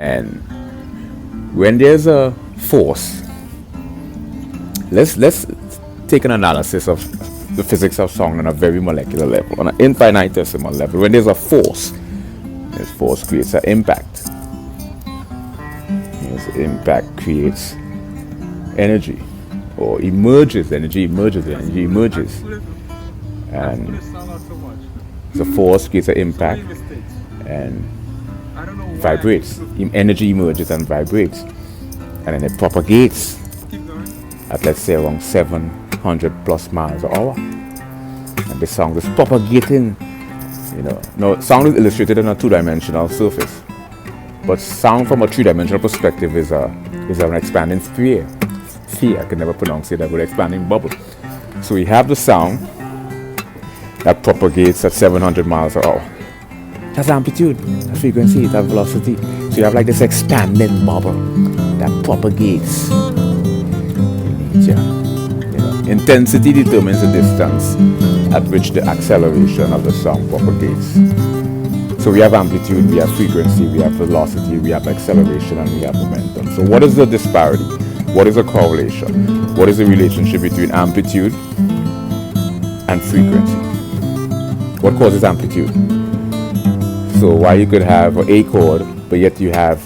And when there's a force, let's take an analysis of the physics of sound on a very molecular level, on an infinitesimal level. When there's a force, this force creates an impact. This impact creates energy, or emerges energy, and the force creates an impact and vibrates. Energy emerges and vibrates, and then it propagates at, let's say, around 700 plus miles an hour. And the sound is propagating. Now sound is illustrated on a two-dimensional surface, but sound from a three-dimensional perspective is an expanding sphere. I can never pronounce it. I would expanding bubble. So we have the sound that propagates at 700 miles an hour. That's amplitude, that's frequency, that's velocity. So you have like this expanding bubble that propagates in nature. Intensity determines the distance at which the acceleration of the sound propagates. So we have amplitude, we have frequency, we have velocity, we have acceleration, and we have momentum. So what is the disparity? What is the correlation? What is the relationship between amplitude and frequency? What causes amplitude? So why you could have an A chord, but yet you have